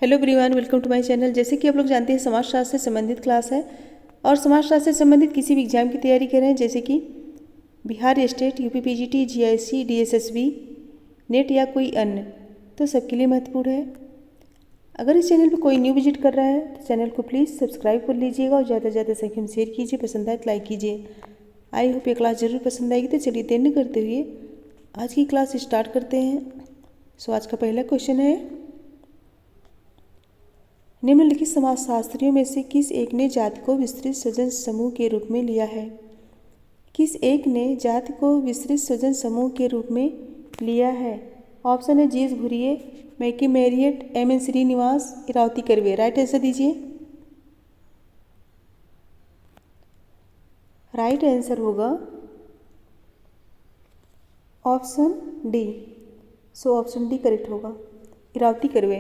Hello everyone, welcome to my channel. जैसे कि आप लोग जानते हैं, समाजशास्त्र से संबंधित क्लास है और समाजशास्त्र से संबंधित किसी भी एग्जाम की तैयारी कर रहे हैं, जैसे कि Bihar state, UP PGT, GIC, DSSB, net या कोई अन्य, तो सबके लिए महत्वपूर्ण है। अगर इस चैनल पर कोई न्यू विजिट कर रहा है तो चैनल को प्लीज़ सब्सक्राइब कर लीजिएगा और ज़्यादा से ज़्यादा संख्या में शेयर कीजिए, पसंद आए तो लाइक कीजिए। आई होप ये क्लास ज़रूर पसंद आएगी। तो चलिए देर न करते हुए आज की क्लास स्टार्ट करते हैं। सो आज का पहला क्वेश्चन है, निम्नलिखित समाजशास्त्रियों में से किस एक ने जाति को विस्तृत स्वजन समूह के रूप में लिया है? किस एक ने जाति को विस्तृत स्वजन समूह के रूप में लिया है? ऑप्शन है जीस Ghurye, मैकी Marriott, M.N.. Srinivas, Iravati curve. Right answer दीजिए। राइट आंसर होगा option D. So option D correct होगा, इरावती कर्वे।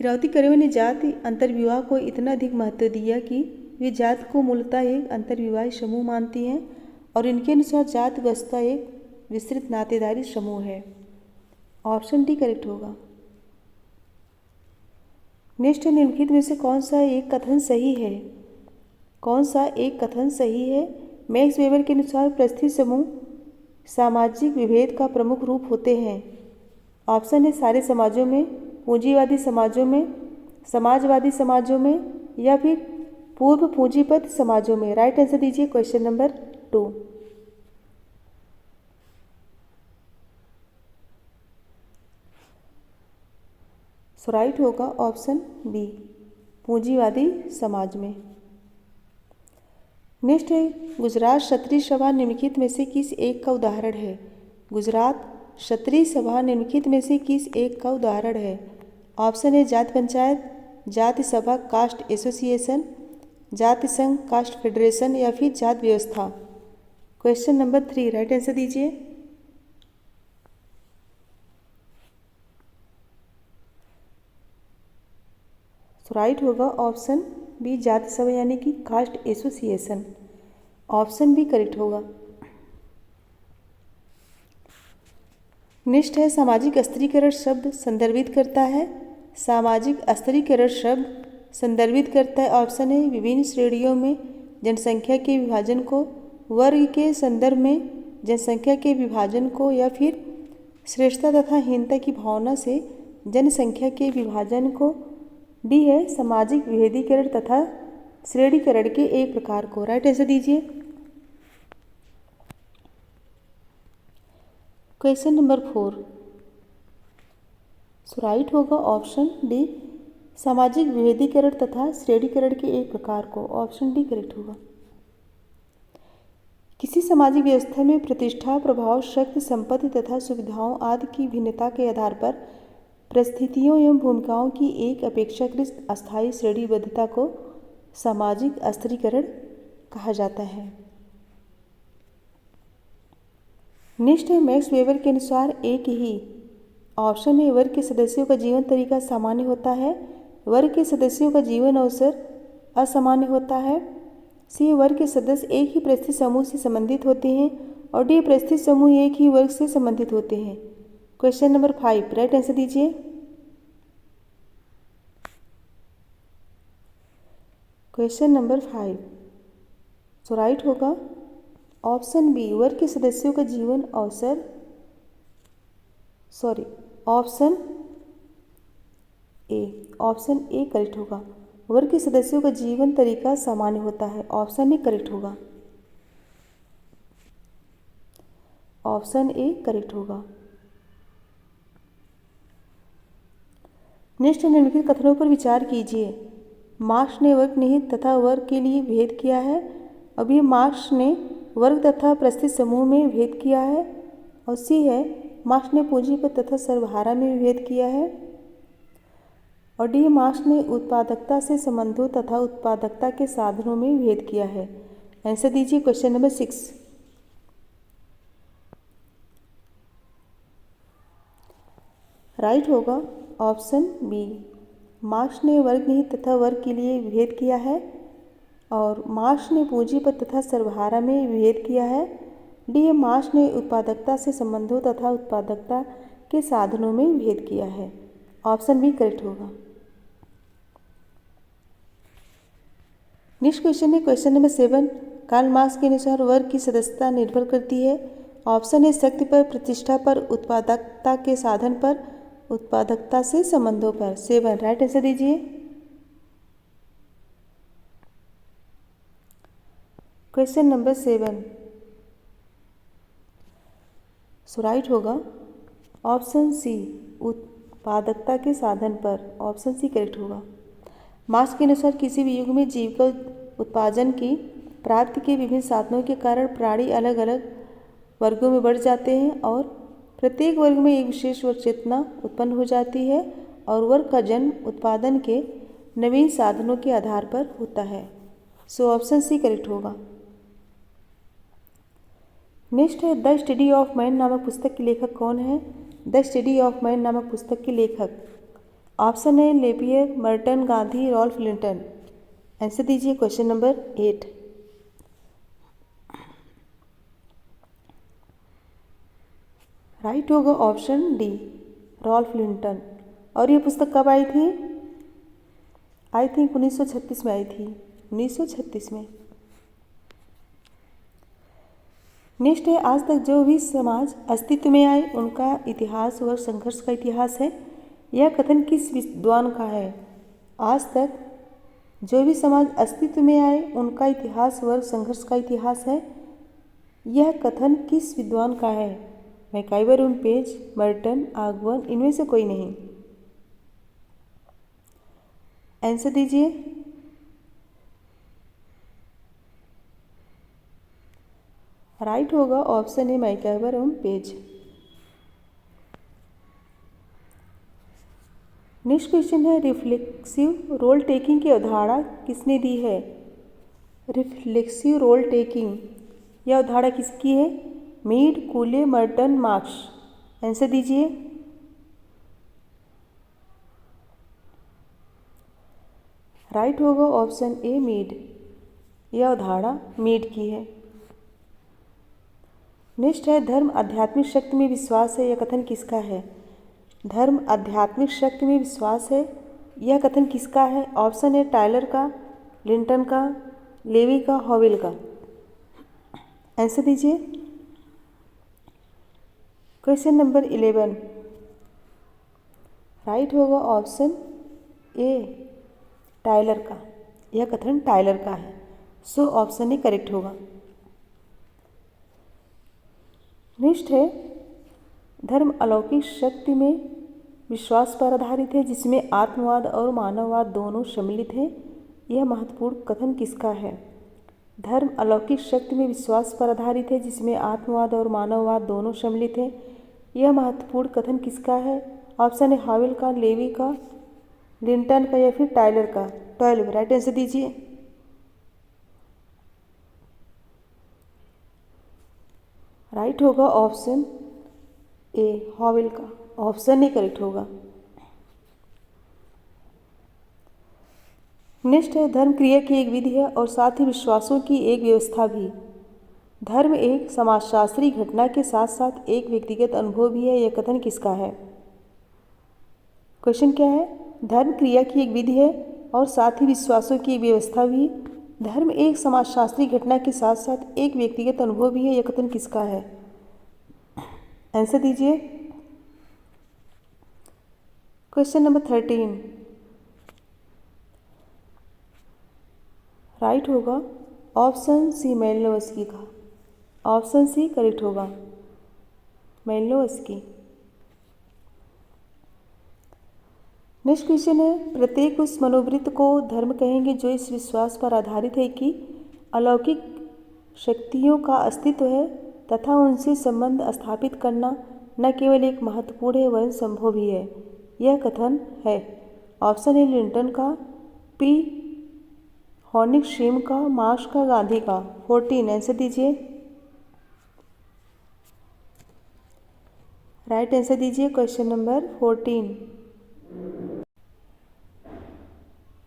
इरावती कर्वे ने जाति अंतर्विवाह को इतना अधिक महत्व दिया कि वे जाति को मूलतः एक अंतर्विवाही समूह मानती हैं और इनके अनुसार जाति वस्तुतः एक विस्तृत नातेदारी समूह है। ऑप्शन डी करेक्ट होगा। नेक्स्ट है, निम्नलिखित में से कौन सा एक कथन सही है? कौन सा एक कथन सही है? मैक्स वेबर के अनुसार परिस्थिति समूह सामाजिक विभेद का प्रमुख रूप होते हैं। ऑप्शन है सारे समाजों में, पूंजीवादी समाजों में, समाजवादी समाजों में या फिर पूर्व पूंजीपत समाजों में। राइट आंसर दीजिए क्वेश्चन नंबर 2। सो राइट होगा ऑप्शन बी, पूंजीवादी समाज में। नेक्स्ट है, गुजरात क्षत्रिय सभा निम्नलिखित में से किस एक का उदाहरण है? गुजरात क्षत्रिय सभा निम्नलिखित में से किस एक का उदाहरण है? ऑप्शन है जाति पंचायत, जाति सभा कास्ट एसोसिएशन, जाति संघ कास्ट फेडरेशन या फिर जाति व्यवस्था। क्वेश्चन नंबर 3 राइट आंसर दीजिए। तो राइट होगा ऑप्शन बी, जाति सभा यानी कि caste association. Option B correct होगा। नेक्स्ट है, सामाजिक स्त्रीकरण शब्द संदर्भित करता है। सामाजिक स्त्रीकरण शब्द संदर्भित करता है। ऑप्शन है विभिन्न श्रेणियों में जनसंख्या के विभाजन को, वर्ग के संदर्भ में जनसंख्या के विभाजन को या फिर श्रेष्ठता तथा हीनता की भावना से जनसंख्या के विभाजन को। डी है सामाजिक विभेदीकरण तथा श्रेणीकरण के एक प्रकार को। राइट आंसर दीजिए। क्वेश्चन नंबर 4 सो राइट होगा ऑप्शन डी, सामाजिक विभेदीकरण तथा श्रेणीकरण के एक प्रकार को। ऑप्शन डी करेक्ट होगा। किसी सामाजिक व्यवस्था में प्रतिष्ठा, प्रभाव, शक्ति, संपत्ति तथा सुविधाओं आदि की भिन्नता के आधार पर परिस्थितियों एवं भूमिकाओं की एक अपेक्षाकृत अस्थायी श्रेणीबद्धता को सामाजिक स्त्रीकरण कहा जाता है। नेक्स्ट है, मैक्स वेबर के अनुसार एक ही। ऑप्शन है वर्ग के सदस्यों का जीवन तरीका सामान्य होता है, वर्ग के सदस्यों का जीवन अवसर असामान्य होता है। सी वर्ग के सदस्य एक ही परिस्थिति समूह से संबंधित होते हैं और डी परिस्थिति समूह एक ही वर्ग से संबंधित होते हैं। क्वेश्चन नंबर 5 राइट आंसर दीजिए। क्वेश्चन नंबर 5 सो राइट होगा ऑप्शन बी, वर्ग के सदस्यों का जीवन अवसर, ऑप्शन ए करेक्ट होगा। वर्ग के सदस्यों का जीवन तरीका सामान्य होता है। ऑप्शन ए करेक्ट होगा। ऑप्शन ए करेक्ट होगा। नेक्स्ट निम्नलिखित कथनों पर विचार कीजिए। मार्क्स ने वर्ग निहित तथा वर्ग के लिए भेद किया है। अब ये मार्क्स ने वर्ग तथा परिस्थिति समूह में भेद किया है। और सी है मार्क्स ने पूंजीपत तथा सर्वहारा में भी भेद किया है। और डी मार्क्स ने उत्पादकता से संबंधों तथा उत्पादकता के साधनों में भेद किया है। आंसर दीजिए क्वेश्चन नंबर 6। राइट होगा ऑप्शन बी, मार्क्स ने वर्ग निहित तथा वर्ग के लिए भेद किया है और मार्क्स ने पूंजीपत तथा सर्वहारा में भेद किया है। डी मार्क्स ने उत्पादकता से संबंधों तथा उत्पादकता के साधनों में भेद किया है। ऑप्शन बी करेक्ट होगा। नेक्स्ट क्वेश्चन है क्वेश्चन नंबर 7। कार्ल मार्क्स के अनुसार वर्ग की सदस्यता निर्भर करती है। ऑप्शन है शक्ति पर, प्रतिष्ठा पर, उत्पादकता के साधन पर, उत्पादकता से संबंधों पर। 7 राइट आंसर दीजिए। क्वेश्चन नंबर 7 सो राइट होगा ऑप्शन सी, उत्पादकता के साधन पर। ऑप्शन सी करेक्ट होगा। मार्क्स के अनुसार किसी भी युग में जीविका उत्पादन की प्राप्ति के विभिन्न साधनों के कारण प्राणी अलग अलग वर्गों में बढ़ जाते हैं और प्रत्येक वर्ग में एक विशेष वर्ग चेतना उत्पन्न हो जाती है और वर्ग का जन्म उत्पादन के नवीन साधनों के आधार पर होता है। सो ऑप्शन सी करेक्ट होगा। नेक्स्ट है द स्टडी ऑफ मैन नामक पुस्तक के लेखक कौन है। द स्टडी ऑफ मैन नामक पुस्तक के लेखक ऑप्शन है Napier, Merton, Gandhi, Ralph Linton. Answer दीजिए क्वेश्चन नंबर 8। राइट होगा ऑप्शन डी, रॉल्फ लिंटन। और ये पुस्तक कब आई थी? आई थिंक 1936 में आई थी, 1936 में। नेक्स्ट है आज तक जो भी समाज अस्तित्व में आए उनका इतिहास व संघर्ष का इतिहास है। यह कथन किस विद्वान का है? आज तक जो भी समाज अस्तित्व में आए उनका इतिहास व संघर्ष का इतिहास है। यह कथन किस विद्वान का है? मैकाइवर, पेज, मर्टन, आगवन, इनमें से कोई नहीं। आंसर दीजिए। राइट होगा ऑप्शन है मैकाइवर एवं पेज। नेक्स्ट क्वेश्चन है रिफ्लेक्सिव रोल टेकिंग की अवधारणा किसने दी है? रिफ्लेक्सिव रोल टेकिंग यह अवधारणा किसकी है? Mead, कूले, Merton, marks. आंसर दीजिए। राइट होगा ऑप्शन ए मीड। यह अवधारणा मीड की है। नेक्स्ट है धर्म आध्यात्मिक शक्ति में विश्वास है। यह कथन किसका है? धर्म आध्यात्मिक शक्ति में विश्वास है। यह कथन किसका है? ऑप्शन है टायलर का, लिंटन का, लेवी का, हॉवेल का। आंसर दीजिए। क्वेश्चन नंबर 11 राइट होगा ऑप्शन ए टायलर का। यह कथन टायलर का है। सो ऑप्शन ए करेक्ट होगा। नेक्स्ट है धर्म अलौकिक शक्ति में विश्वास पर आधारित है जिसमें आत्मवाद और मानववाद दोनों सम्मिलित हैं। यह महत्वपूर्ण कथन किसका है? धर्म अलौकिक शक्ति में विश्वास पर आधारित है जिसमें आत्मवाद और मानववाद दोनों सम्मिलित हैं। यह महत्वपूर्ण कथन किसका है? ऑप्शन है हॉवेल का, लेवी का, लिंटन का या फिर टायलर का। 12 राइट आंसर दीजिए। राइट होगा ऑप्शन ए हॉवेल का। ऑप्शन ए करेक्ट होगा। नेक्स्ट है धर्म क्रिया की एक विधि है और साथ ही विश्वासों की एक व्यवस्था भी। धर्म एक समाजशास्त्री घटना के साथ साथ एक व्यक्तिगत अनुभव भी है। यह कथन किसका है? क्वेश्चन क्या है? धर्म क्रिया की एक विधि है और साथ ही विश्वासों की एक व्यवस्था भी। धर्म एक समाजशास्त्री घटना के साथ साथ एक व्यक्तिगत अनुभव भी है। यह कथन किसका है? आंसर दीजिए। क्वेश्चन नंबर 13 राइट होगा ऑप्शन सी मेलिनोवस्की का। ऑप्शन सी करेक्ट होगा, मेलिनोवस्की। नेक्स्ट क्वेश्चन है प्रत्येक उस मनोवृत्त को धर्म कहेंगे जो इस विश्वास पर आधारित है कि अलौकिक शक्तियों का अस्तित्व है तथा उनसे संबंध स्थापित करना न केवल एक महत्वपूर्ण है वरन संभव भी है। यह कथन है ऑप्शन ए लिंटन का, पी हॉर्निक शेम का, मार्क्स का, गांधी का। 14 आंसर दीजिए। राइट आंसर दीजिए क्वेश्चन नंबर 14।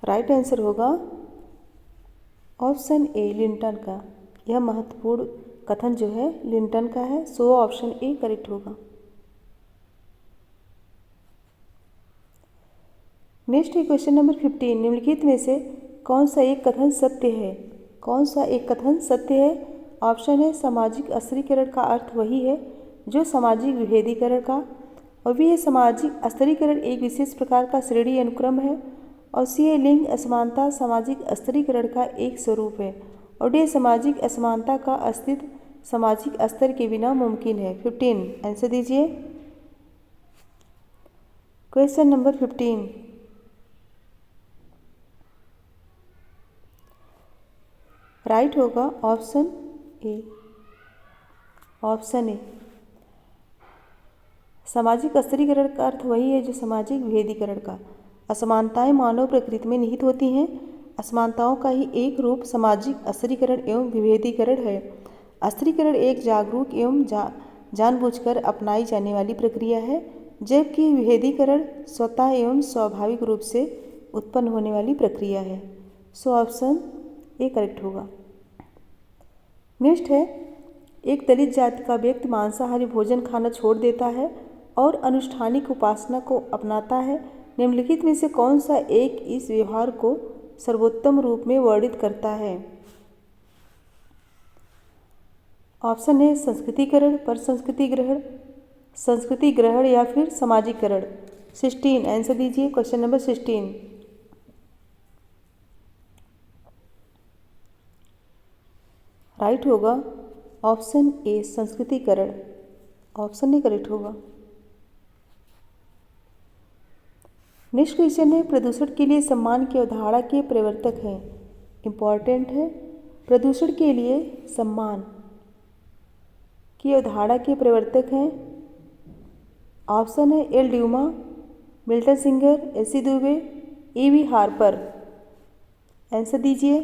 राइट आंसर होगा ऑप्शन ए लिंटन का। यह महत्वपूर्ण कथन जो है लिंटन का है। सो ऑप्शन ए करेक्ट होगा। नेक्स्ट है क्वेश्चन नंबर 15। निम्नलिखित में से कौन सा एक कथन सत्य है? कौन सा एक कथन सत्य है? ऑप्शन है सामाजिक अस्थिरीकरण का अर्थ वही है जो सामाजिक विभेदीकरण का, और भी है सामाजिक अस्थिरीकरण एक विशेष प्रकार का श्रेणी अनुक्रम है, और सी है लिंग असमानता सामाजिक अस्थिरीकरण का एक स्वरूप है, और डी सामाजिक असमानता का अस्तित्व सामाजिक स्तर के बिना मुमकिन है। 15 आंसर दीजिए। Question number 15। राइट होगा ऑप्शन ए। ऑप्शन ए सामाजिक अस्थिरीकरण का अर्थ वही है जो सामाजिक विभेदीकरण का। असमानताएं मानव प्रकृति में निहित होती हैं। असमानताओं का ही एक रूप सामाजिक अस्थिरीकरण एवं विभेदीकरण है। अस्थिरीकरण एक जागरूक एवं जानबूझकर अपनाई जाने वाली प्रक्रिया है, जबकि विभेदीकरण स्वतः एवं स्वाभाविक रूप से उत्पन्न होने वाली प्रक्रिया है। सो ऑप्शन ए करेक्ट होगा। नेक्स्ट है एक दलित जाति का व्यक्ति मांसाहारी भोजन खाना छोड़ देता है और अनुष्ठानिक उपासना को अपनाता है। निम्नलिखित में से कौन सा एक इस व्यवहार को सर्वोत्तम रूप में वर्णित करता है? ऑप्शन है संस्कृतिकरण, परसंस्कृति ग्रहण, संस्कृति ग्रहण या फिर सामाजिकरण। 16 आंसर दीजिए। Question number 16। राइट होगा ऑप्शन ए संस्कृतिकरण। ऑप्शन ए करेक्ट होगा। नेक्स्ट क्वेश्चन है प्रदूषण के लिए सम्मान की अवधारणा के प्रवर्तक हैं। इम्पॉर्टेंट है। प्रदूषण के लिए सम्मान की अवधारणा के प्रवर्तक हैं। ऑप्शन है L Dumont, Milton Singer, AC Dube, EV Harper. Answer दीजिए।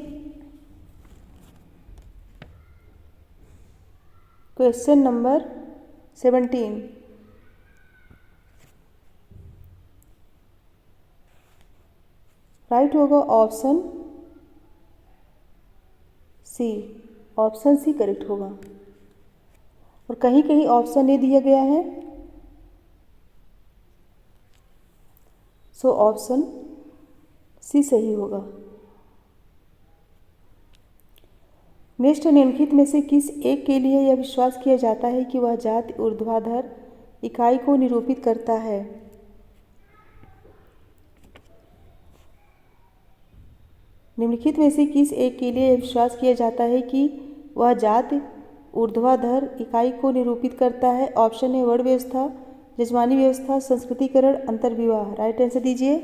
Question number 17। राइट होगा option C. Option C correct होगा। और कहीं कहीं ऑप्शन ए दिया गया है, सो ऑप्शन सी सही होगा। नेक्स्ट निम्नलिखित में से किस एक के लिए यह विश्वास किया जाता है कि वह जाति ऊर्ध्वाधर इकाई को निरूपित करता है? निम्नलिखित में से किस एक के लिए यह विश्वास किया जाता है कि वह जाति ऊर्ध्वाधर इकाई को निरूपित करता है? ऑप्शन है वर्ण व्यवस्था, जजमानी व्यवस्था, संस्कृतिकरण, अंतर्विवाह। राइट आंसर दीजिए।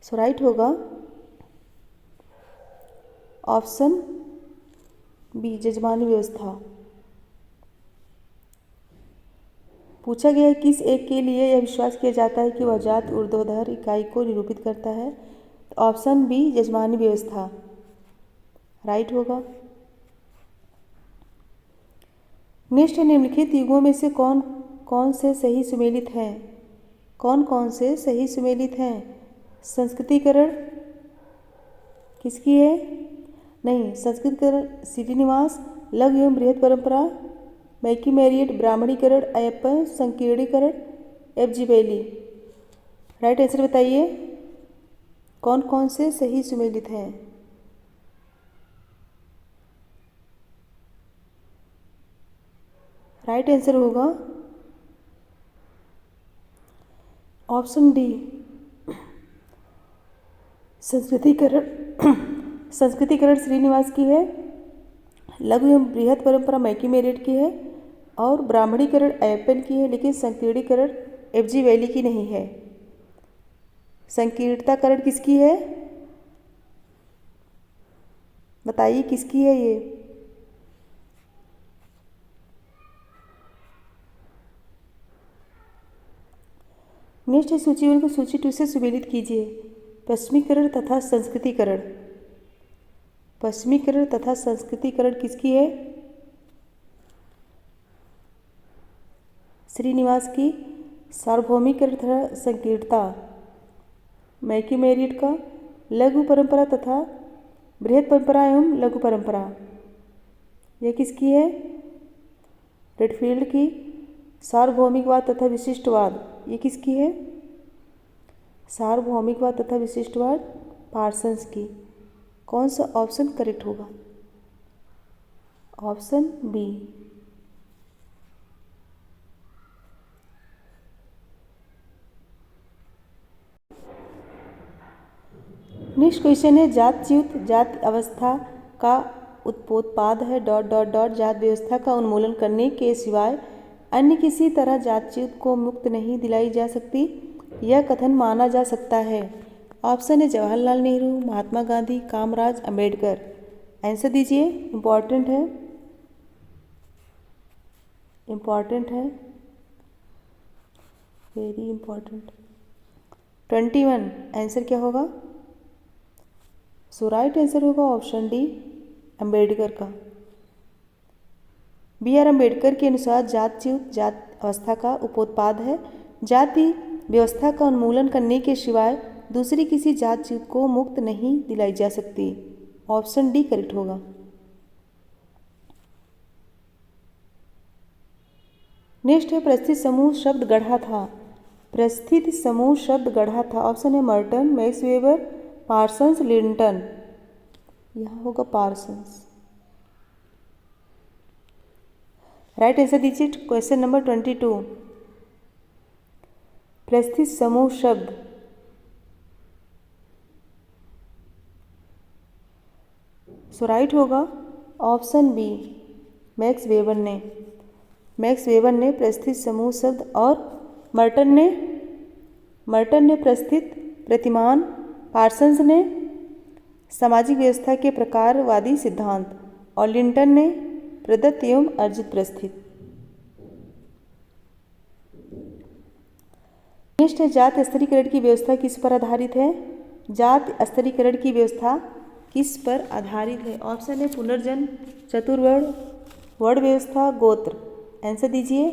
सो राइट होगा ऑप्शन बी जजमानी व्यवस्था। पूछा गया है किस एक के लिए यह विश्वास किया जाता है कि वह जाति ऊर्ध्वाधर इकाई को निरूपित करता है? तो ऑप्शन बी जजमानी व्यवस्था राइट होगा। नेक्स्ट है निम्नलिखित युगों में से कौन कौन से सही सुमेलित हैं? कौन कौन से सही सुमेलित हैं? संस्कृतिकरण किसकी है? नहीं, संस्कृतिकरण श्रीनिवास, लघु एवं बृहद परंपरा, मैकी मैरियट, ब्राह्मणीकरण, अयप्पन, संकीर्णीकरण, एफ.जी. बैली। राइट आंसर बताइए कौन कौन से सही सुमेलित हैं? राइट आंसर होगा ऑप्शन डी संस्कृतिकरण। संस्कृतिकरण श्रीनिवास की है, लघु एवं बृहद परंपरा मैकी मैरियट की है, और ब्राह्मणीकरण अयप्पन की है, लेकिन संकीर्णीकरण एफ.जी. बैली की नहीं है। संकीर्णताकरण किसकी है? बताइए किसकी है ये? नेक्स्ट है सूची 1 को सूची 2 से सुमेलित कीजिए। पश्चिमीकरण तथा संस्कृतिकरण। पश्चिमीकरण तथा संस्कृतिकरण किसकी है? श्रीनिवास की। सार्वभौमिकरण तथा संकीर्णता मैकी मैरियट का। लघु परंपरा तथा बृहद परंपरा एवं लघु परंपरा यह किसकी है? रेडफील्ड की। सार्वभौमिकवाद तथा विशिष्टवाद, ये किसकी है? सार्वभौमिकवाद तथा विशिष्टवाद पार्सन्स की। कौन सा ऑप्शन करेक्ट होगा? Option B. नेक्स्ट क्वेश्चन है, जातच्युत जाति अवस्था का उपोत्पाद है डॉट डॉट डॉट जात व्यवस्था का उन्मूलन करने के सिवाय अन्य किसी तरह जातच्युत को मुक्त नहीं दिलाई जा सकती, यह कथन माना जा सकता है। ऑप्शन है जवाहरलाल नेहरू, महात्मा गांधी, कामराज, अंबेडकर। आंसर दीजिए, इम्पॉर्टेंट है, इम्पॉर्टेंट है, वेरी इम्पॉर्टेंट। 21 आंसर क्या होगा? सो राइट आंसर होगा ऑप्शन डी, अंबेडकर का। बी आर अंबेडकर के अनुसार जातच्युत जात अवस्था का उपोत्पाद है जाति व्यवस्था का उन्मूलन करने के सिवाय दूसरी किसी जातच्युत को मुक्त नहीं दिलाई जा सकती। ऑप्शन डी करेक्ट होगा। नेक्स्ट है, प्रस्थित समूह शब्द गढ़ा था। प्रस्थित समूह शब्द गढ़ा था। ऑप्शन है Merton, max weber, Parsons, Linton. यहाँ होगा पार्सन्स। राइट आंसर दीजिए क्वेश्चन नंबर 22। प्रस्थित समूह शब्द सो राइट होगा ऑप्शन बी, मैक्स वेबर ने। मैक्स वेबर ने प्रस्थित समूह शब्द और मर्टन ने प्रस्थित प्रतिमान, पार्सन्स ने सामाजिक व्यवस्था के प्रकारवादी सिद्धांत और लिंटन ने प्रदत्त एवं अर्जित प्रस्थित। नेक्स्ट है, जाति स्तरीकरण की व्यवस्था किस पर आधारित है? जाति स्तरीकरण की व्यवस्था किस पर आधारित है? ऑप्शन है पुनर्जन्म, चतुर्वर्ण, वर्ण व्यवस्था, गोत्र। आंसर दीजिए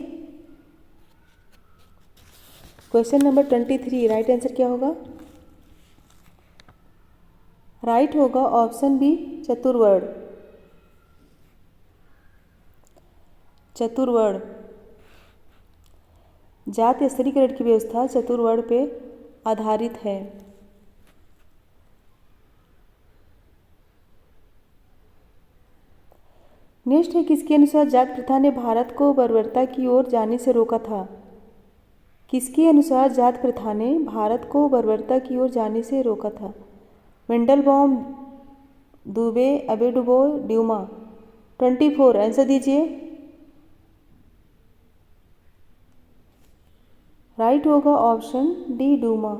क्वेश्चन नंबर 23। राइट आंसर क्या होगा? राइट होगा ऑप्शन बी, चतुर्वर्ण। चतुर्वर्ण जाति स्तरीकरण की व्यवस्था चतुर्वर्ण पे आधारित है। नेक्स्ट है, किसके अनुसार जात प्रथा ने भारत को बर्बरता की ओर जाने से रोका था? किसके अनुसार जात प्रथा ने भारत को बर्बरता की ओर जाने से रोका था? मेंडलबॉम, दुबे, अबे डुबोय, ड्यूमा। 24 आंसर दीजिए। राइट होगा ऑप्शन डी, ड्यूमा।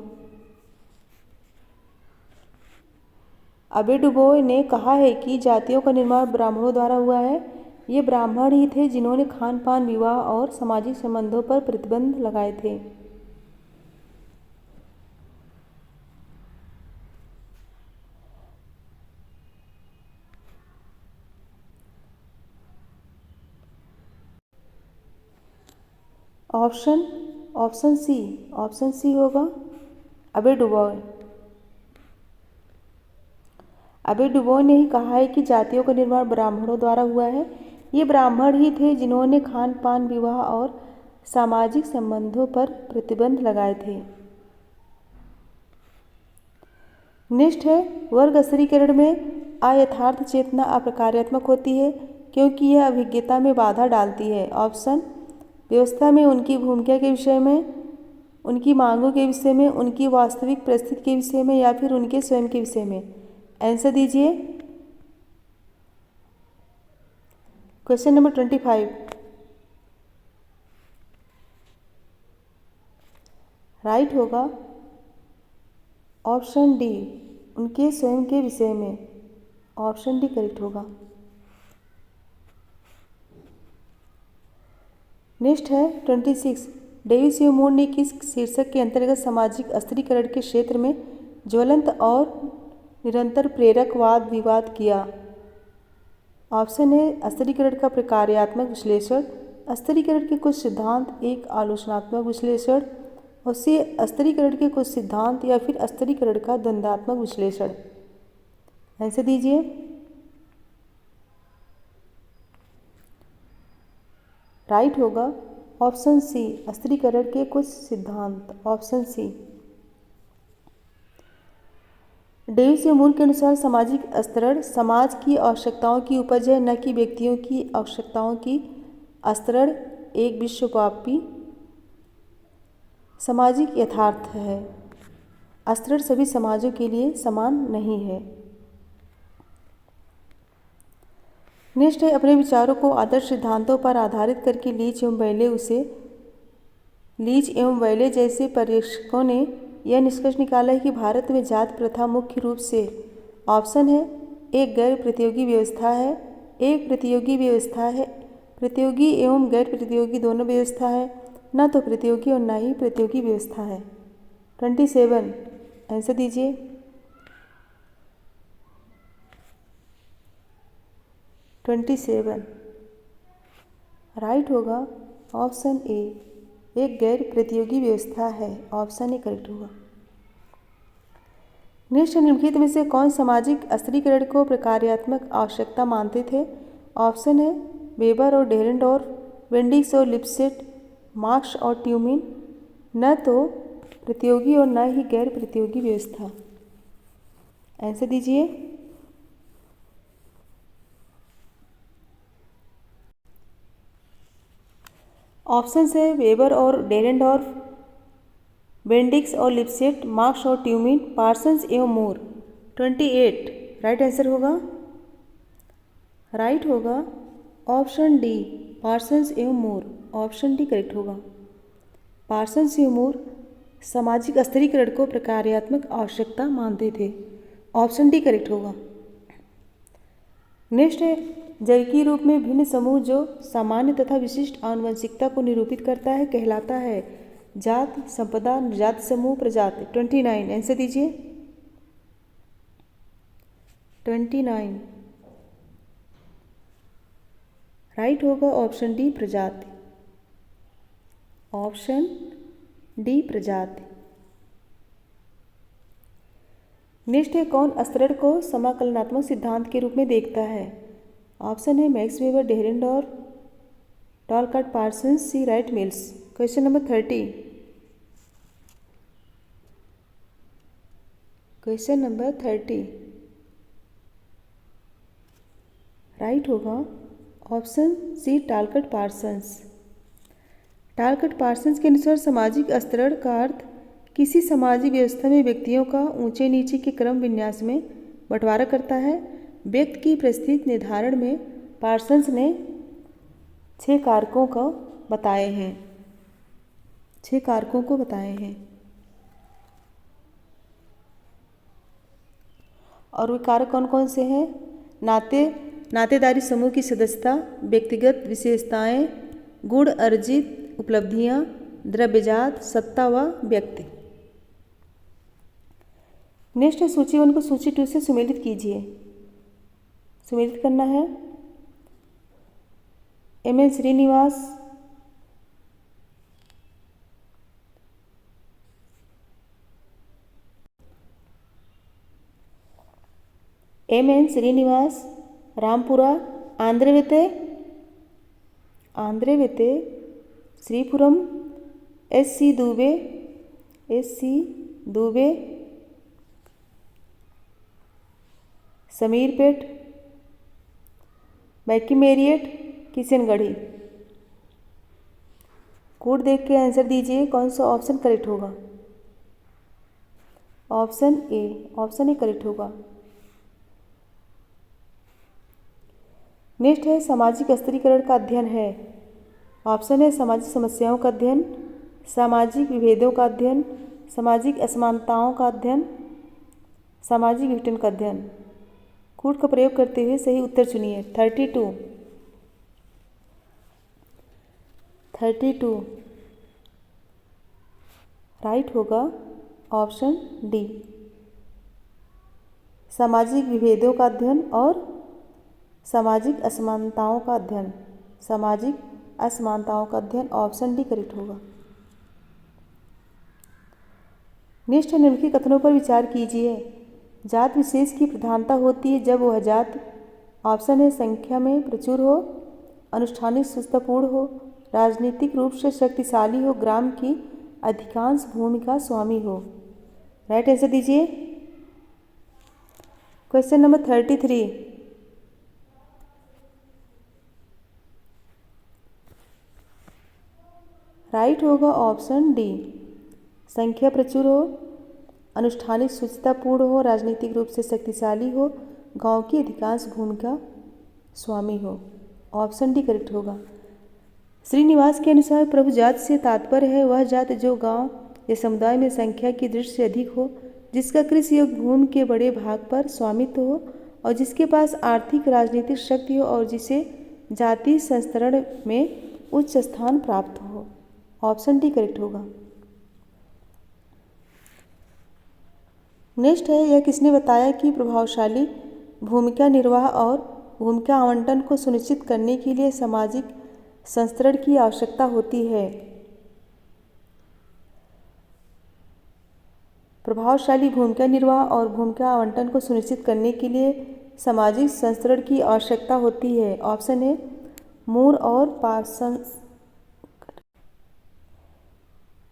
अबे डुबोय ने कहा है कि जातियों का निर्माण ब्राह्मणों द्वारा हुआ है। ये ब्राह्मण ही थे जिन्होंने खान पान, विवाह और सामाजिक संबंधों पर प्रतिबंध लगाए थे। ऑप्शन सी होगा अबे डुबोय। अबे डुबोय ने ही कहा है कि जातियों का निर्माण ब्राह्मणों द्वारा हुआ है। ये ब्राह्मण ही थे जिन्होंने खान पान, विवाह और सामाजिक संबंधों पर प्रतिबंध लगाए थे। नेक्स्ट है, वर्ग स्तरीकरण में अयथार्थ चेतना अप्रकार्यात्मक होती है क्योंकि यह अभिज्ञता में बाधा डालती है। ऑप्शन व्यवस्था में उनकी भूमिका के विषय में, उनकी मांगों के विषय में, उनकी वास्तविक परिस्थिति के विषय में या फिर उनके स्वयं के विषय में। आंसर दीजिए क्वेश्चन नंबर 25। राइट होगा ऑप्शन डी, उनके स्वयं के विषय में। ऑप्शन डी करेक्ट होगा। नेक्स्ट है 26। डेविस यू मूर ने किस शीर्षक के अंतर्गत सामाजिक स्तरीकरण के क्षेत्र में ज्वलंत और निरंतर प्रेरक वाद विवाद किया? ऑप्शन है स्तरीकरण का प्रकार्यात्मक विश्लेषण, स्तरीकरण के कुछ सिद्धांत, एक आलोचनात्मक विश्लेषण, और सी स्तरीकरण के कुछ सिद्धांत या फिर स्तरीकरण का द्वंद्वात्मक विश्लेषण। आंसर दीजिए राइट होगा ऑप्शन सी, स्त्रीकरण के कुछ सिद्धांत, ऑप्शन सी। डेविस मूर के अनुसार सामाजिक स्तरण समाज की आवश्यकताओं की उपज है, न कि व्यक्तियों की आवश्यकताओं की। स्तरण एक विश्वव्यापी सामाजिक यथार्थ है। स्तरण सभी समाजों के लिए समान नहीं है। नेक्स्ट है, अपने विचारों को आदर्श सिद्धांतों पर आधारित करके लीच एवं वेले जैसे पर्यवेक्षकों ने यह निष्कर्ष निकाला है कि भारत में जात प्रथा मुख्य रूप से, ऑप्शन है, एक गैर प्रतियोगी व्यवस्था है, प्रतियोगी एवं गैर प्रतियोगी दोनों व्यवस्था है, न तो प्रतियोगी और न ही प्रतियोगी व्यवस्था है। 27 आंसर दीजिए। 27 राइट होगा ऑप्शन ए, एक गैर प्रतियोगी व्यवस्था है, ऑप्शन ए करेक्ट होगा। नेक्स्ट, निम्नलिखित में से कौन सामाजिक स्त्रीकरण को प्रकार्यात्मक आवश्यकता मानते थे? ऑप्शन है वेबर और डेरेंडोर्फ, वेंडिक्स और लिप्सेट, मार्क्स और ट्यूमिन, न तो प्रतियोगी और न ही गैर प्रतियोगी व्यवस्था। आंसर दीजिए। ऑप्शन है वेबर और डेरेंडोर्फ, वेंडिक्स और लिप्सेट, मार्क्स और ट्यूमिन, पार्सन्स एवं मूर। 28 राइट आंसर होगा। राइट होगा ऑप्शन डी, पार्सन्स एवं मूर, ऑप्शन डी करेक्ट होगा। पार्सन्स एवं मूर सामाजिक स्त्रीकरण को प्रकार्यात्मक आवश्यकता मानते थे, ऑप्शन डी करेक्ट होगा। नेक्स्ट है, जड़की रूप में भिन्न समूह जो सामान्य तथा विशिष्ट आनुवंशिकता को निरूपित करता है कहलाता है जात, संपदा, निर्जात समूह, प्रजाति। 29 आंसर दीजिए। 29 राइट होगा ऑप्शन डी, प्रजाति, ऑप्शन डी प्रजाति। नेक्स्ट है, कौन स्तरण को समाकलनात्मक सिद्धांत के रूप में देखता है? ऑप्शन है Max Weber, Dahrendorf, Talcott, Parsons, C Wright Mills. Question number 30। Question number 30 right होगा option C, Talcott Parsons. Talcott Parsons के अनुसार सामाजिक स्तरण का अर्थ किसी सामाजिक व्यवस्था में व्यक्तियों का ऊंचे नीचे के क्रम विन्यास में बंटवारा करता है। व्यक्ति की परिस्थिति निर्धारण में पार्सन्स ने 6 कारकों को बताए हैं। 6 कारकों को बताए हैं और वे कारक कौन कौन से हैं? नातेदारी समूह की सदस्यता, व्यक्तिगत विशेषताएं, गुण अर्जित उपलब्धियां, द्रव्यजात, सत्ता व व्यक्ति। नेक्स्ट है, सूची 1 को सूची 2 से सुमेलित कीजिए। सुमेलित करना है। एम.एन. श्रीनिवास, एम.एन. श्रीनिवास, रामपुरा, आंध्रवेते, Sripuram, S C. Dube, Shamirpet, McKim Marriott, Kishangarhi. Code देख के आंसर दीजिए, कौन सा ऑप्शन करेक्ट होगा? ऑप्शन ए करेक्ट होगा। नेक्स्ट है, सामाजिक स्त्रीकरण का अध्ययन है। ऑप्शन है सामाजिक समस्याओं का अध्ययन, सामाजिक विभेदों का अध्ययन, सामाजिक असमानताओं का अध्ययन, सामाजिक विघटन का अध्ययन। कोड का प्रयोग करते हुए सही उत्तर चुनिए। 32 राइट होगा ऑप्शन डी, सामाजिक विभेदों का अध्ययन और सामाजिक असमानताओं का अध्ययन। सामाजिक असमानताओं का अध्ययन, ऑप्शन डी करेक्ट होगा। नेक्स्ट है, निम्नलिखित कथनों पर विचार कीजिए। जात विशेष की प्रधानता होती है जब वह जात, ऑप्शन है संख्या में प्रचुर हो, अनुष्ठानिक सुस्तपूर्ण हो, राजनीतिक रूप से शक्तिशाली हो, ग्राम की अधिकांश भूमि का स्वामी हो। राइट आंसर दीजिए। Question number 33। राइट होगा ऑप्शन डी। संख्या प्रचुर हो, अनुष्ठानिक शुचितापूर्ण हो, राजनीतिक रूप से शक्तिशाली हो, गांव की अधिकांश भूमि का स्वामी हो। ऑप्शन डी करेक्ट होगा। श्रीनिवास के अनुसार प्रभु जात से तात्पर्य है वह जात जो गांव या समुदाय में संख्या की दृष्टि से अधिक हो, जिसका कृषि योग्य भूमि के बड़े भाग पर स्वामित्व हो और जिसके पास आर्थिक राजनीतिक शक्ति हो और जिसे जातीय संस्तरण में उच्च स्थान प्राप्त हो। ऑप्शन डी करेक्ट होगा। नेक्स्ट है, यह किसने बताया कि प्रभावशाली भूमिका निर्वाह और भूमिका आवंटन को सुनिश्चित करने के लिए सामाजिक संस्तरण की आवश्यकता होती है। प्रभावशाली भूमिका निर्वाह और भूमिका आवंटन को सुनिश्चित करने के लिए सामाजिक संस्तरण की आवश्यकता होती है। ऑप्शन है मूर और पार्सन्स।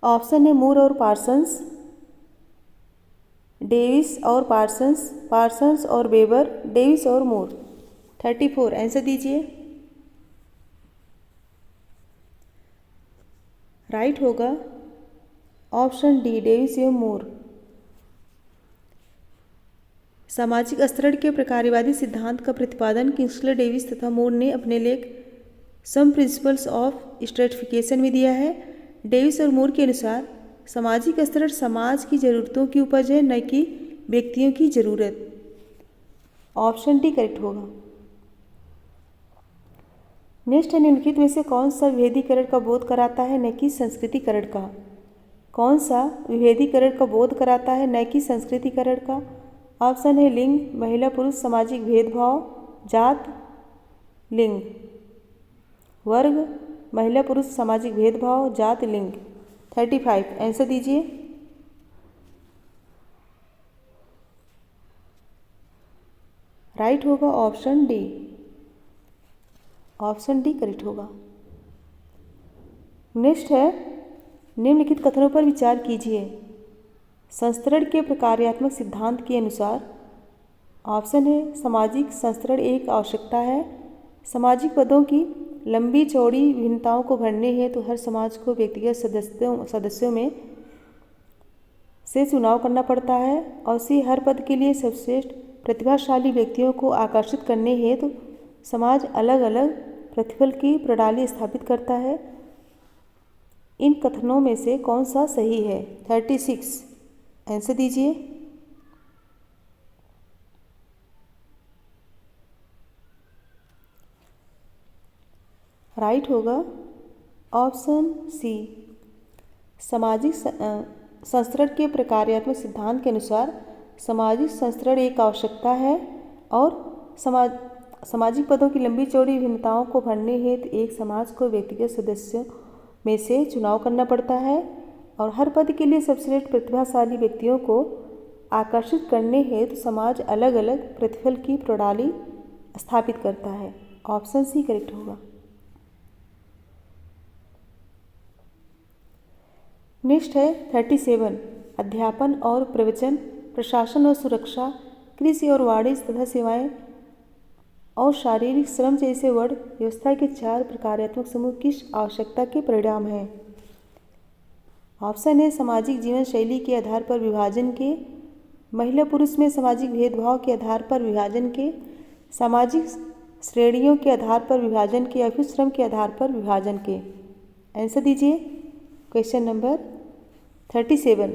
ऑप्शन है मूर और पार्सन्स, डेविस और पार्सन्स, पार्सन्स और वेबर, डेविस और मूर। 34 आंसर दीजिए। राइट होगा ऑप्शन डी, डेविस एवं मूर। सामाजिक स्तरण के प्रकार्यवादी सिद्धांत का प्रतिपादन किंग्सले डेविस तथा मूर ने अपने लेख सम प्रिंसिपल्स ऑफ स्ट्रेटिफिकेशन में दिया है। डेविस और मूर के अनुसार सामाजिक स्तरण समाज की जरूरतों की उपज है, न कि व्यक्तियों की जरूरत। ऑप्शन डी करेक्ट होगा। नेक्स्ट है, निम्नलिखित में से कौन सा विभेदीकरण का बोध कराता है, न कि संस्कृतिकरण का? कौन सा विभेदीकरण का बोध कराता है, न कि संस्कृतिकरण का? ऑप्शन है लिंग, महिला पुरुष, सामाजिक भेदभाव, जात, लिंग। वर्ग, महिला पुरुष, सामाजिक भेदभाव, जात, लिंग। 35 आंसर दीजिए। राइट होगा option D. Option D correct होगा। नेक्स्ट है, निम्नलिखित कथनों पर विचार कीजिए। संस्तरण के प्रकार्यात्मक सिद्धांत के अनुसार ऑप्शन है सामाजिक संस्तरण एक आवश्यकता है। सामाजिक पदों की लंबी चौड़ी भिन्नताओं को भरने हेतु हर समाज को व्यक्तिगत सदस्यों में से चुनाव करना पड़ता है और से हर पद के लिए सर्वश्रेष्ठ प्रतिभाशाली व्यक्तियों को आकर्षित करने हेतु समाज अलग अलग प्रतिफल की प्रणाली स्थापित करता है। इन कथनों में से कौन सा सही है? 36 आंसर दीजिए। राइट होगा ऑप्शन सी। सामाजिक संस्तरण के प्रकार्यात्मक सिद्धांत के अनुसार सामाजिक संस्तरण एक आवश्यकता है और सामाजिक पदों की लंबी चौड़ी भिन्नताओं को भरने हेतु एक समाज को व्यक्तिगत सदस्यों में से चुनाव करना पड़ता है और हर पद के लिए सर्वश्रेष्ठ प्रतिभाशाली व्यक्तियों को आकर्षित करने हेतु समाज अलग अलग प्रतिफल की प्रणाली स्थापित करता है। ऑप्शन सी करेक्ट होगा। नेक्स्ट है 37। अध्यापन और प्रवचन, प्रशासन और सुरक्षा, कृषि और वाणिज्य तथा सेवाएं और शारीरिक श्रम जैसे वर्ग व्यवस्था के 4 प्रकार्यात्मक समूह किस आवश्यकता के परिणाम हैं? ऑप्शन है सामाजिक जीवन शैली के आधार पर विभाजन के, महिला पुरुष में सामाजिक भेदभाव के आधार पर विभाजन के, सामाजिक श्रेणियों के आधार पर विभाजन के या फिर श्रम के आधार पर विभाजन के। आंसर दीजिए क्वेश्चन नंबर 37।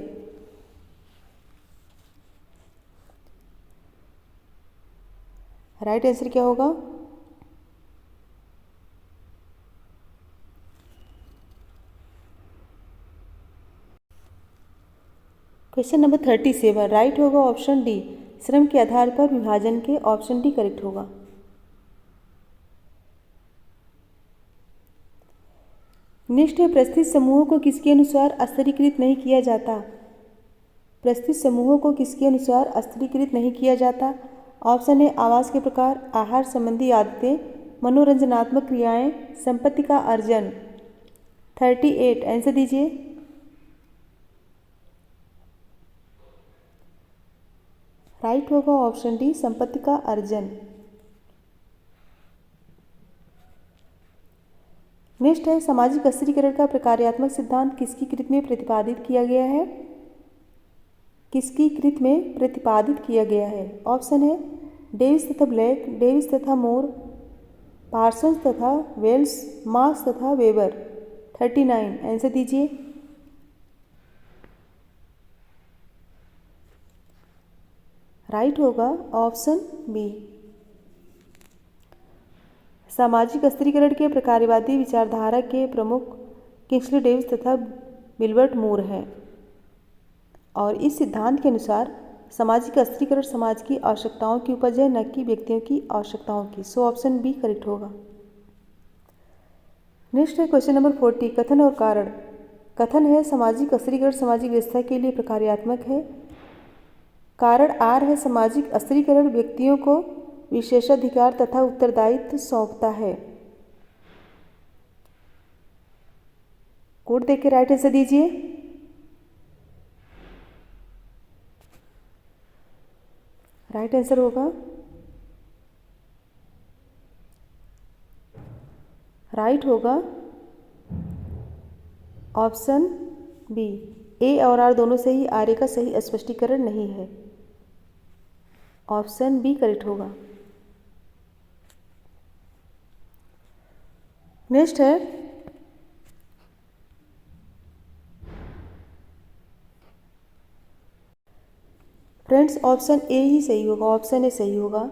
राइट आंसर क्या होगा? क्वेश्चन नंबर 37 राइट होगा ऑप्शन डी, श्रम के आधार पर विभाजन के। ऑप्शन डी करेक्ट होगा। नेक्स्ट है, प्रस्तुत समूहों को किसके अनुसार स्तरीकृत नहीं किया जाता? प्रस्तुत समूहों को किसके अनुसार स्तरीकृत नहीं किया जाता? ऑप्शन है आवास के प्रकार, आहार संबंधी आदतें, मनोरंजनात्मक क्रियाएं, संपत्ति का अर्जन। 38 आंसर दीजिए। राइट होगा ऑप्शन डी संपत्ति का अर्जन। नेक्स्ट है सामाजिक अस्थिरीकरण का प्रकार्यात्मक सिद्धांत किसकी कृत में प्रतिपादित किया गया है? किसकी कृत में प्रतिपादित किया गया है? ऑप्शन है डेविस तथा ब्लैक, डेविस तथा मोर, पार्सन्स तथा वेल्स, मार्क्स तथा वेबर। 39 आंसर दीजिए। राइट होगा ऑप्शन बी। सामाजिक अस्थिरीकरण के प्रकार्यवादी विचारधारा के प्रमुख किंग्सली डेविस तथा विल्बर्ट मूर हैं और इस सिद्धांत के अनुसार सामाजिक अस्थिरीकरण समाज की आवश्यकताओं की उपज है, न कि व्यक्तियों की आवश्यकताओं की। सो ऑप्शन बी करेक्ट होगा। नेक्स्ट है क्वेश्चन नंबर 40 कथन और कारण। कथन है सामाजिक अस्थिरीकरण सामाजिक व्यवस्था के लिए प्रकार्यात्मक है। कारण आर है सामाजिक अस्थिरीकरण व्यक्तियों को विशेषाधिकार तथा उत्तरदायित्व सौंपता है। कोड देख के राइट आंसर दीजिए। राइट आंसर होगा ऑप्शन बी। ए और आर दोनों से ही आर ए का सही स्पष्टीकरण नहीं है। ऑप्शन बी करेक्ट होगा। नेक्स्ट है फ्रेंड्स ऑप्शन ए ही सही होगा, ऑप्शन ए सही होगा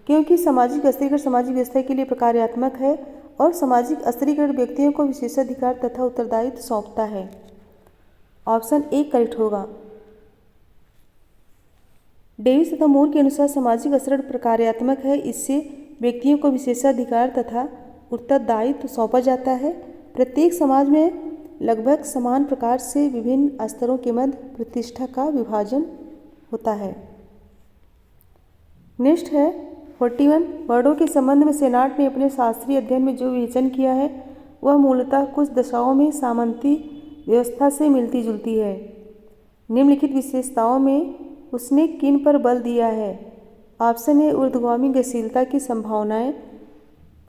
क्योंकि सामाजिक अस्थिरीकरण सामाजिक व्यवस्था के लिए प्रकार्यात्मक है और सामाजिक अस्थिरीकरण व्यक्तियों को विशेषाधिकार तथा उत्तरदायित्व सौंपता है। ऑप्शन ए करेक्ट होगा। डेविस तथा मूर के अनुसार सामाजिक अस्थिरीकरण प्रकार्यात्मक है, इससे व्यक्तियों को विशेषाधिकार तथा उत्तरदायित्व सौंपा जाता है। प्रत्येक समाज में लगभग समान प्रकार से विभिन्न स्तरों के मध्य प्रतिष्ठा का विभाजन होता है। नेक्स्ट है 41 वर्णों के संबंध में सेनाट ने अपने शास्त्रीय अध्ययन में जो विवेचन किया है वह मूलतः कुछ दशाओं में सामंती व्यवस्था से मिलती जुलती है। निम्नलिखित विशेषताओं में उसने किन पर बल दिया है? ऑप्शन ए ऊर्ध्वगामी गतिशीलता की संभावनाएं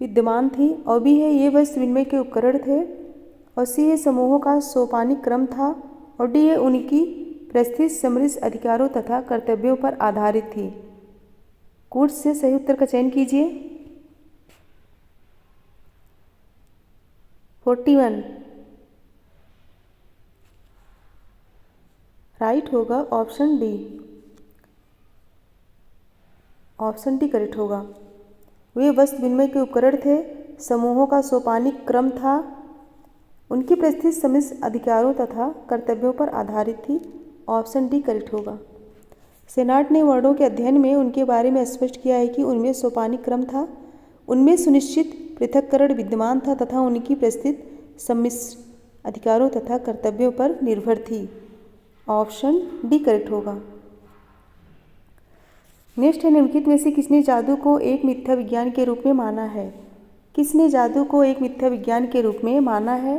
विद्यमान थी, और बी है ये वस्तु विनिमय के उपकरण थे, और सी है समूहों का सोपानिक क्रम था, और डी है उनकी परिस्थिति समृद्ध अधिकारों तथा कर्तव्यों पर आधारित थी। कोड से सही उत्तर का चयन कीजिए। 41 राइट होगा option D. Option D correct होगा। वे वस्तु विनिमय के उपकरण थे, समूहों का सोपानिक क्रम था, उनकी परिस्थिति समृद्ध अधिकारों तथा कर्तव्यों पर आधारित थी। ऑप्शन डी करेक्ट होगा। सेनाट ने वर्णों के अध्ययन में उनके बारे में स्पष्ट किया है कि उनमें सोपानिक क्रम था, उनमें सुनिश्चित पृथक्करण विद्यमान था तथा उनकी परिस्थिति सम्मिश्र अधिकारों तथा कर्तव्यों पर निर्भर थी। ऑप्शन डी करेक्ट होगा। नेक्स्ट है निम्नलिखित में से किसने जादू को एक मिथ्या विज्ञान के रूप में माना है? किसने जादू को एक मिथ्या विज्ञान के रूप में माना है?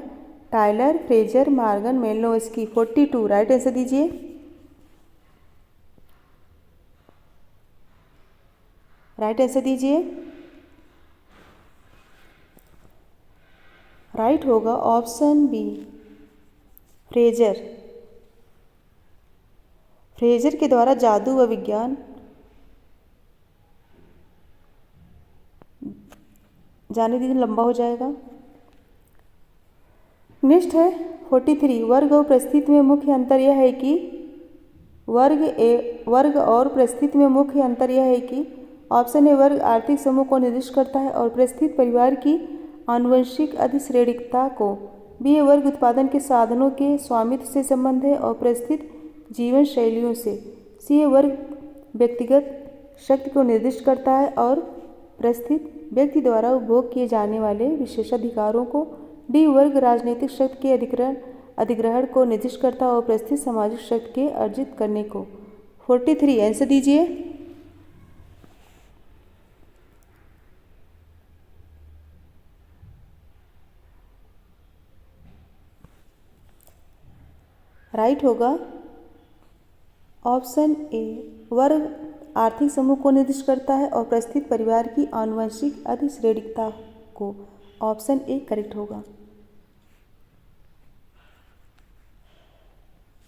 Tylor, Frazer, Morgan, Malinowski. 42 right answer दीजिए। राइट आंसर दीजिए। राइट होगा ऑप्शन बी फ्रेजर। फ्रेजर के द्वारा जादू व विज्ञान जाने दीजिए, लंबा हो जाएगा। नेक्स्ट है 43 वर्ग और परिस्थिति में मुख्य अंतर यह है कि वर्ग और परिस्थिति में मुख्य अंतर यह है कि ऑप्शन ए वर्ग आर्थिक समूह को निर्दिष्ट करता है और परिस्थिति परिवार की आनुवंशिक अधिश्रेणिकता को। बी ए वर्ग उत्पादन के साधनों के स्वामित्व से संबंध है और परिस्थिति जीवन शैलियों से। सी ए वर्ग व्यक्तिगत शक्ति को निर्दिष्ट करता है और परिस्थिति व्यक्ति द्वारा उपभोग किए जाने वाले विशेषाधिकारों को। डी वर्ग राजनीतिक शक्ति के अधिग्रहण को निर्दिष्ट करता है और परिस्थिति सामाजिक शक्ति के अर्जित करने को। 43 आंसर दीजिए। राइट होगा ऑप्शन ए। वर्ग आर्थिक समूह को निर्दिष्ट करता है और परिस्थित परिवार की आनुवंशिक अधिश्रेणिकता को। ऑप्शन ए करेक्ट होगा।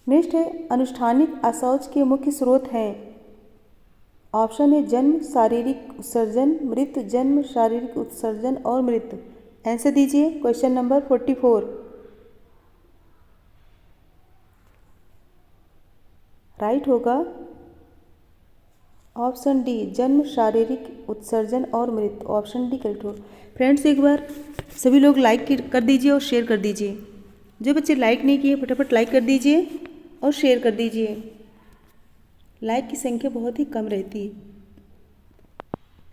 नेक्स्ट है अनुष्ठानिक अशौच के मुख्य स्रोत हैं। ऑप्शन है जन्म, शारीरिक उत्सर्जन, मृत्यु, जन्म, शारीरिक उत्सर्जन और मृत्यु। आंसर दीजिए क्वेश्चन नंबर 44। राइट होगा ऑप्शन डी, जन्म, शारीरिक उत्सर्जन और मृत्यु। ऑप्शन डी करेक्ट होगा। फ्रेंड्स एक बार सभी लोग लाइक कर दीजिए और शेयर कर दीजिए। जो बच्चे लाइक नहीं किए फटाफट लाइक कर दीजिए और शेयर कर दीजिए। लाइक की संख्या बहुत ही कम रहती है।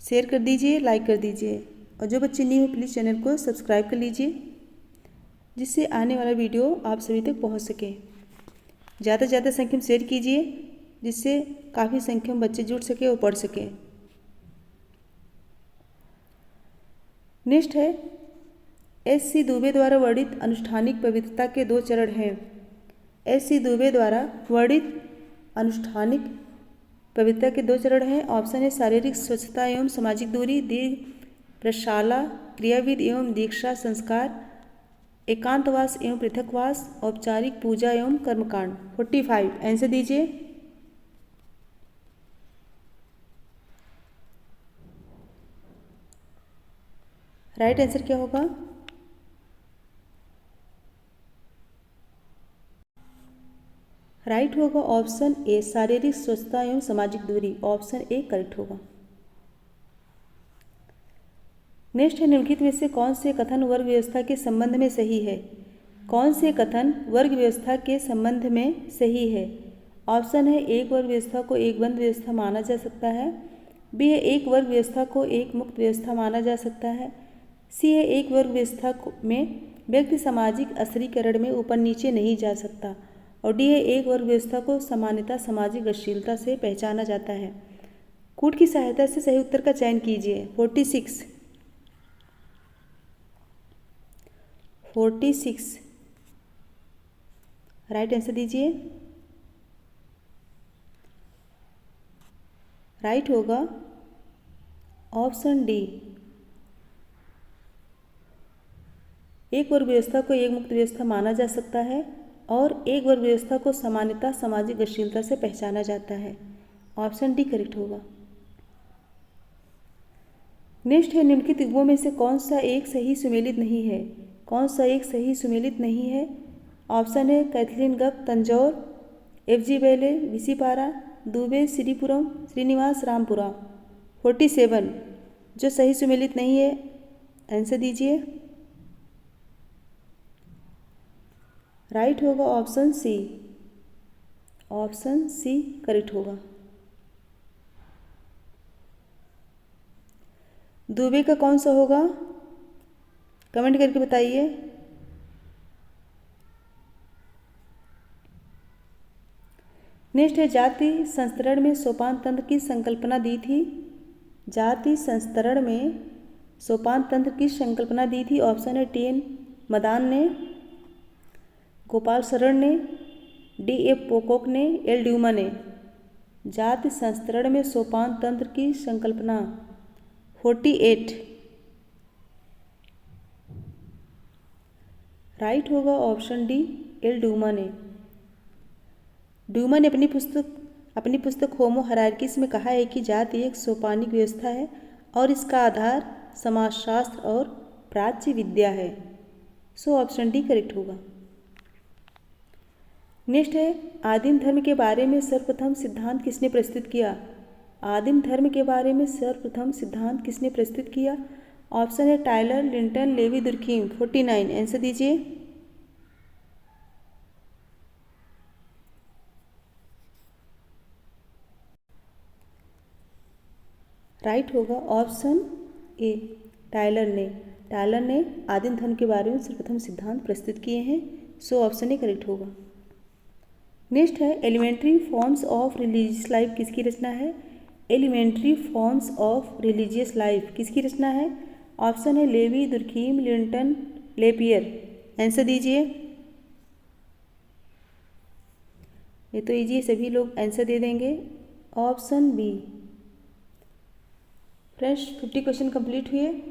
शेयर कर दीजिए, लाइक कर दीजिए और जो बच्चे न्यू हैं प्लीज़ चैनल को सब्सक्राइब कर लीजिए जिससे आने वाला वीडियो आप सभी तक पहुंच सके। ज़्यादा से ज़्यादा संख्या में शेयर कीजिए जिससे काफ़ी संख्या में बच्चे जुड़ सके और पढ़ सके। नेक्स्ट है एस.सी. दुबे द्वारा वर्णित अनुष्ठानिक पवित्रता के 2 चरण हैं। एस.सी. दुबे द्वारा वर्णित अनुष्ठानिक पवित्रता के 2 चरण हैं। ऑप्शन है शारीरिक स्वच्छता एवं सामाजिक दूरी, दीर्घ प्रशाला, क्रियाविधि एवं दीक्षा संस्कार, एकांतवास एवं पृथकवास, औपचारिक पूजा एवं कर्मकांड। 45 आंसर दीजिए। राइट आंसर क्या होगा? राइट होगा ऑप्शन ए, शारीरिक स्वच्छता एवं सामाजिक दूरी। ऑप्शन ए करेक्ट होगा। नेक्स्ट है निम्नलिखित में से कौन से कथन वर्ग व्यवस्था के संबंध में सही है? कौन से कथन वर्ग व्यवस्था के संबंध में सही है? ऑप्शन है एक वर्ग व्यवस्था को एक बंद व्यवस्था माना जा सकता है, बी है एक वर्ग व्यवस्था को एक मुक्त व्यवस्था माना जा सकता है, सी है एक वर्ग व्यवस्था में व्यक्ति सामाजिक अस्थिरीकरण में ऊपर नीचे नहीं जा सकता, और डी है एक वर्ग व्यवस्था को सामान्यतः सामाजिक गतिशीलता से पहचाना जाता है। कूट की सहायता से सही उत्तर का चयन कीजिए। 46 राइट आंसर दीजिए। राइट होगा ऑप्शन डी, एक वर्ग व्यवस्था को एक मुक्त व्यवस्था माना जा सकता है और एक वर्ग व्यवस्था को सामान्यतः सामाजिक गतिशीलता से पहचाना जाता है। ऑप्शन डी करेक्ट होगा। नेक्स्ट है निम्नलिखित युग्मों में से कौन सा एक सही सुमेलित नहीं है? कौन सा एक सही सुमेलित नहीं है? ऑप्शन है कैथलीन गप तंजौर, एफ.जी. बेले विसीपारा, दुबे श्रीपुरम, श्रीनिवास रामपुरा। 47 जो सही सुमेलित नहीं है आंसर दीजिए। राइट होगा option C. Option C correct होगा। दुबे का कौन सा होगा कमेंट करके बताइए। नेक्स्ट है जाति संस्तरण में सोपान तंत्र की संकल्पना दी थी। जाति संस्तरण में सोपान तंत्र की संकल्पना दी थी। ऑप्शन है टी.एन. मदान ने, गोपाल शरण ने, डी.एफ. पोकोक ने, एल. ड्यूमा ने। जाति संस्तरण में सोपान तंत्र की संकल्पना 48 राइट होगा ऑप्शन डी, एल. ड्यूमा ने। ड्यूमा ने अपनी पुस्तक होमो हायरार्कीस में कहा है कि जाति एक सोपानिक व्यवस्था है और इसका आधार समाजशास्त्र और प्राच्य विद्या है। सो ऑप्शन डी करेक्ट होगा। नेक्स्ट है आदिम धर्म के बारे में सर्वप्रथम सिद्धांत किसने प्रस्तुत किया? आदिम धर्म के बारे में सर्वप्रथम सिद्धांत किसने प्रस्तुत किया? ऑप्शन है Tylor, Linton, Levi, Durkheim. 49 answer दीजिए। राइट होगा ऑप्शन ए, टायलर ने। टायलर ने आदिम धर्म के बारे में सर्वप्रथम सिद्धांत प्रस्तुत किए हैं। सो ऑप्शन ए करेक्ट होगा। नेक्स्ट है elementary forms of religious life किसकी रचना है? Elementary forms of religious life किसकी रचना है? ऑप्शन है Levi, Durkheim, Linton, LaPiere. Answer दीजिए। ये तो इजी है, सभी लोग आंसर दे देंगे। Option B. Friends 50 question complete हुए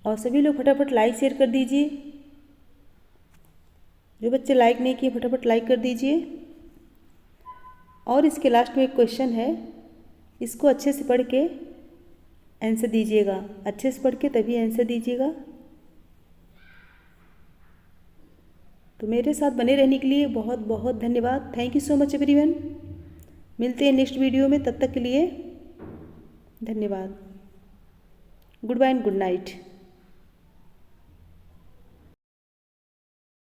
और सभी लोग फटाफट लाइक शेयर कर दीजिए। जो बच्चे लाइक नहीं किए फटाफट लाइक कर दीजिए। और इसके लास्ट में एक क्वेश्चन है, इसको अच्छे से पढ़ के आंसर दीजिएगा। अच्छे से पढ़ के तभी आंसर दीजिएगा। तो मेरे साथ बने रहने के लिए बहुत बहुत धन्यवाद। Thank you so much everyone. मिलते हैं नेक्स्ट वीडियो में, तब तक के लिए धन्यवाद। Good bye and good night.